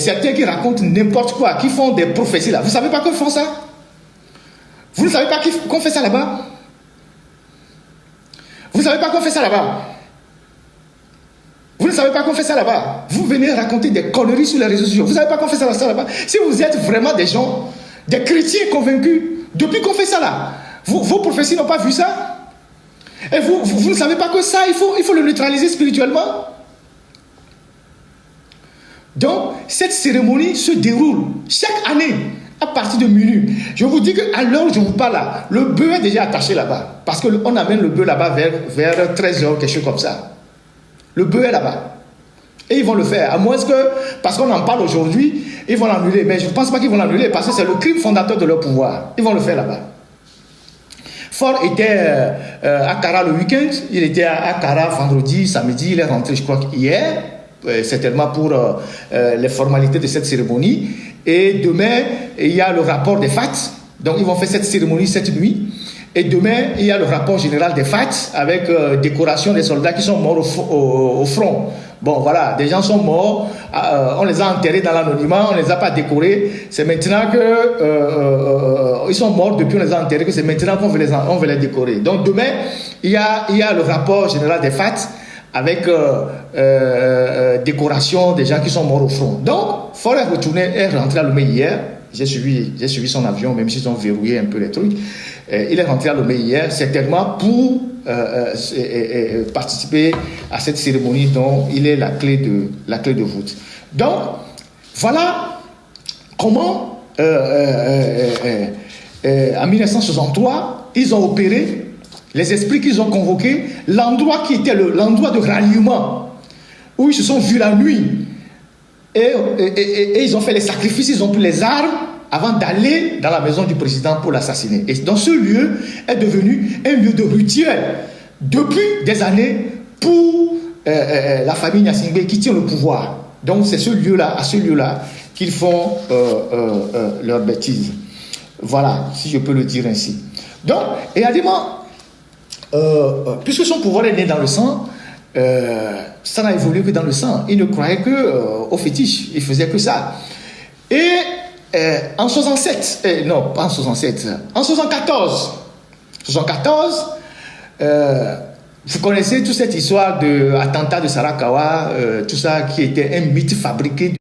certains qui racontent n'importe quoi, qui font des prophéties là. Vous ne savez pas qu'ils font ça? Vous ne savez pas qu'on fait ça là-bas? Vous ne savez pas qu'on fait ça là-bas? Vous ne savez pas qu'on fait ça là-bas? Vous venez raconter des conneries sur les réseaux sociaux. Vous ne savez pas qu'on fait ça là-bas? Si vous êtes vraiment des gens, des chrétiens convaincus, depuis qu'on fait ça là, vos prophéties n'ont pas vu ça? Et vous ne savez pas que ça, il faut le neutraliser spirituellement? Donc, cette cérémonie se déroule chaque année à partir de minuit. Je vous dis qu'à l'heure où je vous parle là, le bœuf est déjà attaché là-bas. Parce qu'on amène le bœuf là-bas vers 13h, quelque chose comme ça. Le bœuf est là-bas. Et ils vont le faire. À moins que, parce qu'on en parle aujourd'hui, ils vont l'annuler. Mais je ne pense pas qu'ils vont l'annuler parce que c'est le crime fondateur de leur pouvoir. Ils vont le faire là-bas. Ford était à Kara le week-end. Il était à Kara vendredi, samedi. Il est rentré, je crois, hier. Certainement pour les formalités de cette cérémonie. Et demain, il y a le rapport des FAT. Donc, ils vont faire cette cérémonie cette nuit. Et demain, il y a le rapport général des FAT avec décoration des soldats qui sont morts au front. Bon, voilà, des gens sont morts. On les a enterrés dans l'anonymat, on ne les a pas décorés. C'est maintenant que ils sont morts depuis on les a enterrés, que c'est maintenant qu'on veut les décorer. Donc, demain, il y a le rapport général des FAT avec décoration des gens qui sont morts au front. Donc, Ford est rentré à Lomé hier. J'ai suivi son avion, même s'ils ont verrouillé un peu les trucs. Il est rentré à Lomé hier, certainement pour participer à cette cérémonie dont il est la clé de voûte. Donc, voilà comment, en 1963, ils ont opéré les esprits qu'ils ont convoqués, l'endroit qui était l'endroit de ralliement, où ils se sont vus la nuit, et ils ont fait les sacrifices, ils ont pris les armes avant d'aller dans la maison du président pour l'assassiner. Et donc ce lieu est devenu un lieu de rituel depuis des années pour la famille Gnassingbé qui tient le pouvoir. Donc c'est à ce lieu-là qu'ils font leurs bêtises. Voilà, si je peux le dire ainsi. Donc, également, puisque son pouvoir est né dans le sang, ça n'a évolué que dans le sang. Il ne croyait que au fétiche. Il faisait que ça. Et en 67, non, pas en 67, en 74, vous connaissez toute cette histoire de l'attentat de Sarakawa, tout ça qui était un mythe fabriqué.